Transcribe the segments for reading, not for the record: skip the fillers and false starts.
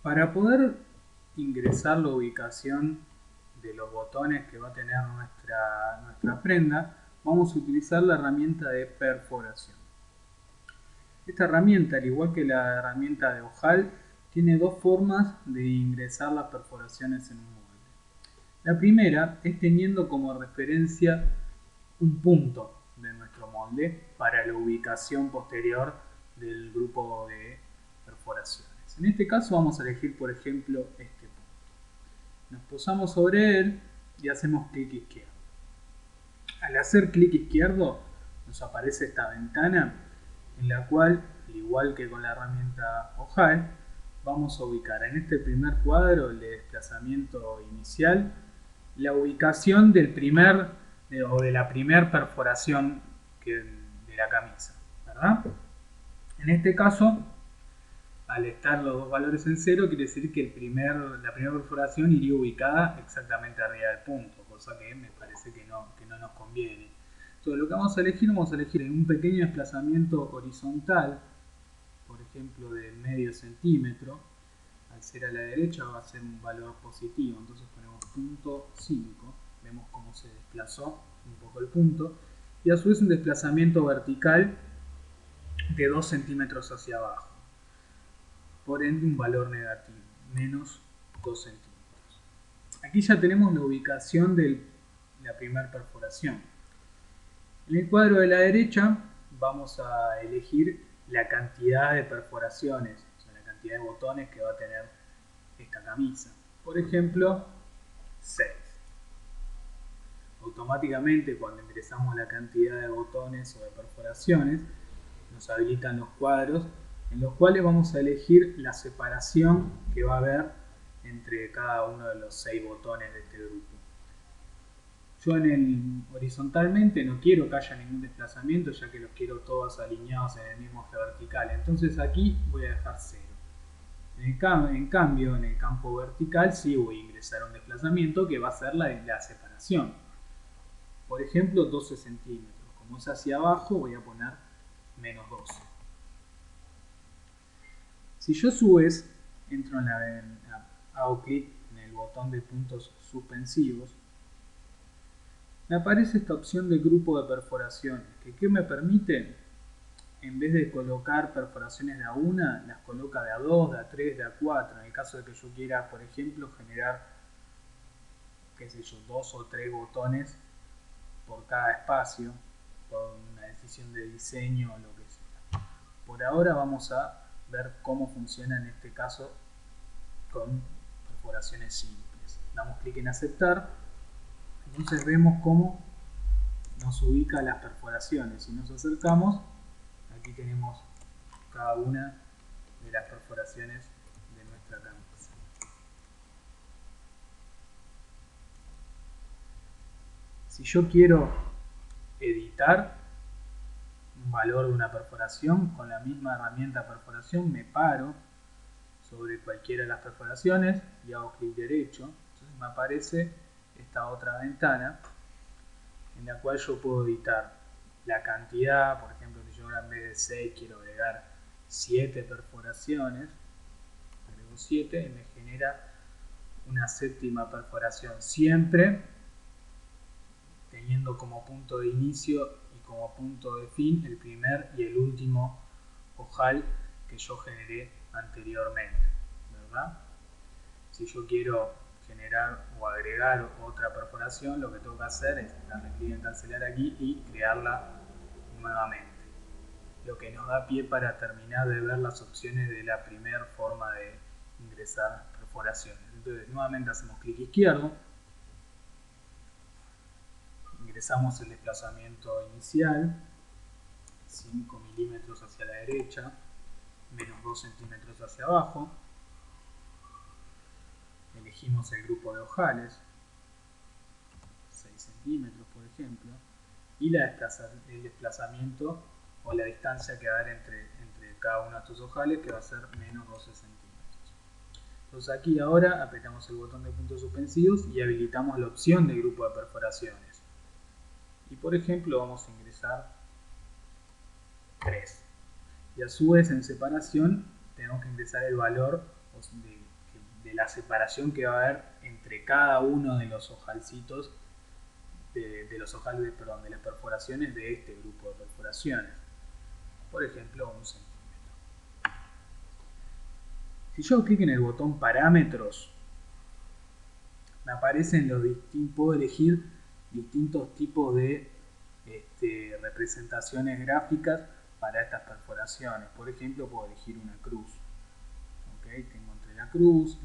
Para poder ingresar la ubicación de los botones que va a tener nuestra prenda, vamos a utilizar la herramienta de perforación. Esta herramienta, al igual que la herramienta de ojal, tiene dos formas de ingresar las perforaciones en un molde. La primera es teniendo como referencia un punto de nuestro molde para la ubicación posterior del grupo de perforaciones. En este caso vamos a elegir, por ejemplo, este punto. Nos posamos sobre él y hacemos clic izquierdo. Al hacer clic izquierdo nos aparece esta ventana en la cual, al igual que con la herramienta ojal, vamos a ubicar en este primer cuadro, el de desplazamiento inicial, la ubicación del primer o de la primer perforación de la camisa, ¿verdad? En este caso, al estar los dos valores en cero, quiere decir que la primera perforación iría ubicada exactamente arriba del punto, cosa que me parece que no nos conviene. Entonces, lo que vamos a elegir en un pequeño desplazamiento horizontal, por ejemplo de medio centímetro. Al ser a la derecha va a ser un valor positivo, entonces ponemos punto 5, vemos cómo se desplazó un poco el punto, y a su vez un desplazamiento vertical de 2 centímetros hacia abajo, por ende un valor negativo, menos 2 centímetros. Aquí ya tenemos la ubicación de la primera perforación. En el cuadro de la derecha vamos a elegir la cantidad de perforaciones, o sea, la cantidad de botones que va a tener esta camisa. Por ejemplo, 6. Automáticamente cuando ingresamos la cantidad de botones o de perforaciones, nos habilitan los cuadros en los cuales vamos a elegir la separación que va a haber entre cada uno de los 6 botones de este grupo. Yo horizontalmente no quiero que haya ningún desplazamiento, ya que los quiero todos alineados en el mismo eje vertical. Entonces aquí voy a dejar 0. En cambio, en el campo vertical sí voy a ingresar un desplazamiento que va a ser la separación. Por ejemplo, 12 centímetros. Como es hacia abajo, voy a poner menos 12. Si yo a su vez entro hago clic en el botón de puntos suspensivos, me aparece esta opción de grupo de perforaciones, que me permite, en vez de colocar perforaciones de a una, las coloca de a 2, de a 3, de a 4, en el caso de que yo quiera, por ejemplo, generar, qué sé yo, 2 o 3 botones por cada espacio, por una decisión de diseño o lo que sea. Por ahora vamos a ver cómo funciona en este caso con perforaciones simples. Damos clic en aceptar, entonces vemos cómo nos ubica las perforaciones. Si nos acercamos, aquí tenemos cada una de las perforaciones de nuestra camisa. Si yo quiero editar un valor de una perforación, con la misma herramienta perforación me paro sobre cualquiera de las perforaciones y hago clic derecho. Entonces me aparece esta otra ventana en la cual yo puedo editar la cantidad. Por ejemplo, si yo ahora en vez de 6 quiero agregar 7 perforaciones, agrego 7 y me genera una séptima perforación, siempre teniendo como punto de inicio y como punto de fin el primer y el último ojal que yo generé anteriormente, ¿verdad? Si yo quiero generar o agregar otra perforación, lo que tengo que hacer es darle clic en cancelar aquí y crearla nuevamente, lo que nos da pie para terminar de ver las opciones de la primera forma de ingresar perforaciones. Entonces nuevamente hacemos clic izquierdo, ingresamos el desplazamiento inicial, 5 milímetros hacia la derecha, menos 2 centímetros hacia abajo, elegimos el grupo de ojales, 6 centímetros por ejemplo, y el desplazamiento o la distancia que va a haber entre cada uno de estos ojales, que va a ser menos 12 centímetros. Entonces aquí ahora apretamos el botón de puntos suspensivos y habilitamos la opción de grupo de perforaciones. Y por ejemplo vamos a ingresar 3. Y a su vez en separación tenemos que ingresar el valor de la separación que va a haber entre cada uno de los ojalcitos, de los ojales, perdón, de las perforaciones de este grupo de perforaciones. Por ejemplo, 1 centímetro. Si yo hago clic en el botón parámetros, me aparecen puedo elegir distintos tipos de representaciones gráficas para estas perforaciones. Por ejemplo, puedo elegir una cruz. ¿Okay? Tengo entre la cruz,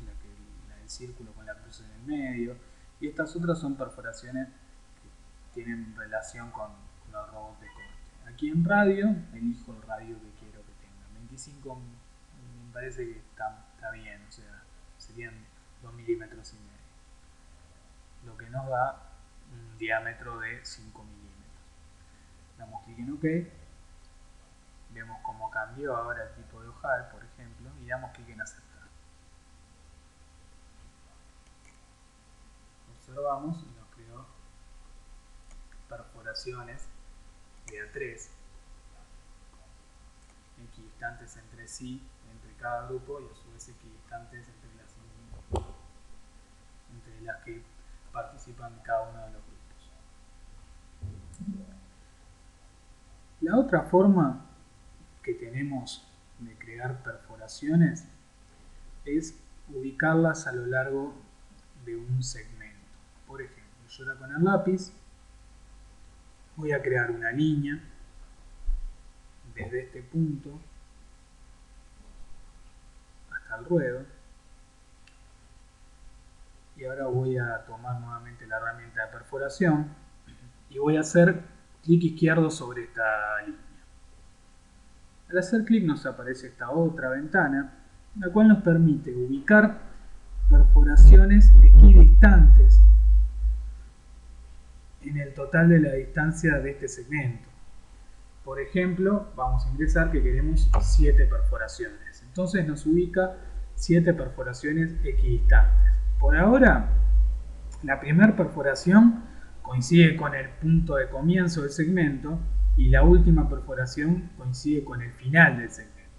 la del círculo con la cruz en el medio, y estas otras son perforaciones que tienen relación con los robots de corte. Aquí en radio, elijo el radio que quiero que tenga. 25 me parece que está bien, o sea, serían 2 milímetros y medio, lo que nos da un diámetro de 5 milímetros. Damos clic en OK, vemos cómo cambió ahora el tipo de ojal, por ejemplo, y damos clic en aceptar. Observamos y nos creó perforaciones de A3 equidistantes entre sí, entre cada grupo, y a su vez equidistantes entre las que participan cada uno de los grupos. La otra forma que tenemos de crear perforaciones es ubicarlas a lo largo de un segmento. Por ejemplo, yo ahora con el lápiz voy a crear una línea desde este punto hasta el ruedo, y ahora voy a tomar nuevamente la herramienta de perforación y voy a hacer clic izquierdo sobre esta línea. Al hacer clic nos aparece esta otra ventana, la cual nos permite ubicar perforaciones equidistantes en el total de la distancia de este segmento. Por ejemplo, vamos a ingresar que queremos 7 perforaciones. Entonces nos ubica 7 perforaciones equidistantes. Por ahora, la primera perforación coincide con el punto de comienzo del segmento y la última perforación coincide con el final del segmento.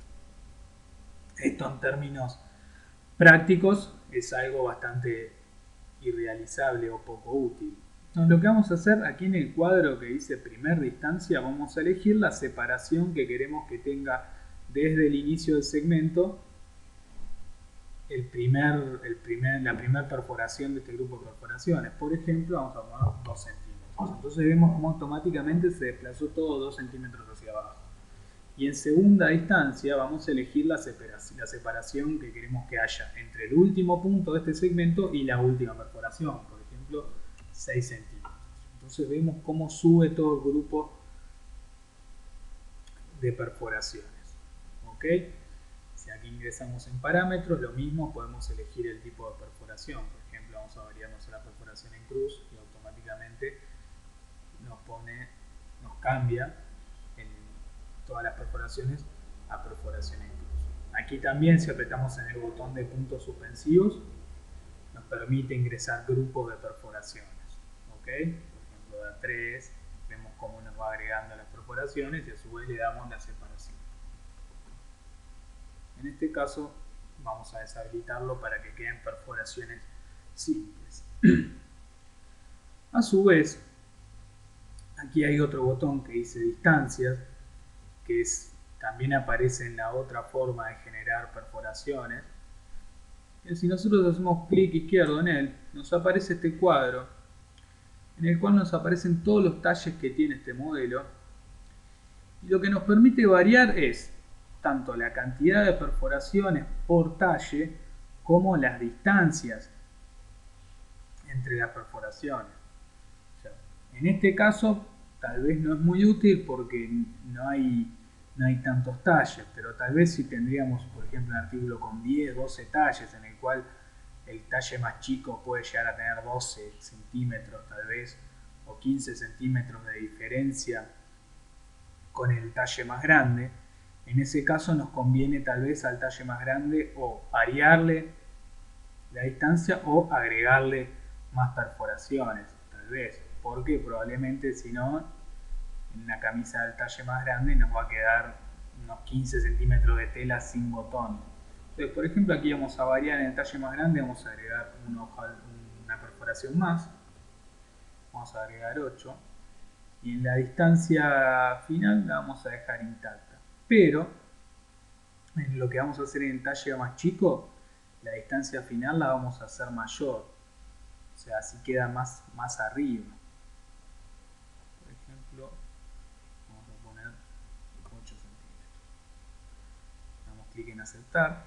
Esto en términos prácticos es algo bastante irrealizable o poco útil. Entonces, lo que vamos a hacer aquí en el cuadro que dice primer distancia, vamos a elegir la separación que queremos que tenga desde el inicio del segmento la primera perforación de este grupo de perforaciones. Por ejemplo, vamos a poner 2 centímetros. Entonces vemos cómo automáticamente se desplazó todo 2 centímetros hacia abajo. Y en segunda distancia vamos a elegir la separación que queremos que haya entre el último punto de este segmento y la última perforación. Por ejemplo, 6 centímetros. Entonces vemos cómo sube todo el grupo de perforaciones. ¿Ok? Si aquí ingresamos en parámetros, lo mismo, podemos elegir el tipo de perforación. Por ejemplo, vamos a variarnos a la perforación en cruz y automáticamente nos cambia todas las perforaciones a perforación en cruz. Aquí también, si apretamos en el botón de puntos suspensivos, nos permite ingresar grupos de perforaciones. ¿Ok? Por ejemplo, de A3, vemos cómo nos va agregando las perforaciones y a su vez le damos la separación. En este caso vamos a deshabilitarlo para que queden perforaciones simples. A su vez, aquí hay otro botón que dice distancias, que también aparece en la otra forma de generar perforaciones. Y si nosotros hacemos clic izquierdo en él, nos aparece este cuadro en el cual nos aparecen todos los talles que tiene este modelo, y lo que nos permite variar es tanto la cantidad de perforaciones por talle como las distancias entre las perforaciones. O sea, en este caso tal vez no es muy útil porque no hay tantos talles, pero tal vez si tendríamos, por ejemplo, un artículo con 10, 12 talles en el cual el talle más chico puede llegar a tener 12 centímetros tal vez, o 15 centímetros de diferencia con el talle más grande. En ese caso nos conviene tal vez al talle más grande o variarle la distancia o agregarle más perforaciones, tal vez, porque probablemente si no, en la camisa del talle más grande nos va a quedar unos 15 centímetros de tela sin botón. Entonces, por ejemplo, aquí vamos a variar en el talle más grande, vamos a agregar una perforación más, vamos a agregar 8, y en la distancia final la vamos a dejar intacta. Pero en lo que vamos a hacer en el talle más chico, la distancia final la vamos a hacer mayor, o sea, así queda más arriba. Por ejemplo, vamos a poner 8 centímetros. Damos clic en aceptar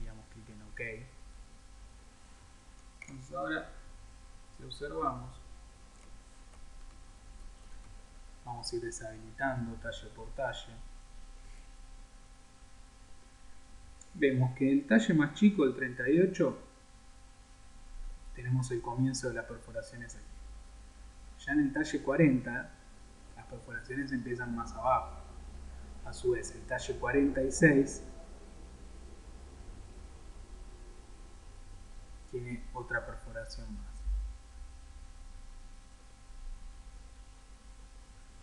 y damos clic en OK. Entonces ahora, si observamos, vamos a ir deshabilitando talle por talle. Vemos que el talle más chico, el 38, tenemos el comienzo de las perforaciones aquí. Ya en el talle 40, las perforaciones empiezan más abajo. A su vez, el talle 46 tiene otra perforación más.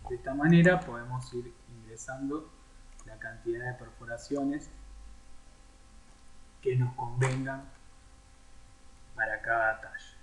De esta manera podemos ir ingresando la cantidad de perforaciones que nos convengan para cada talle.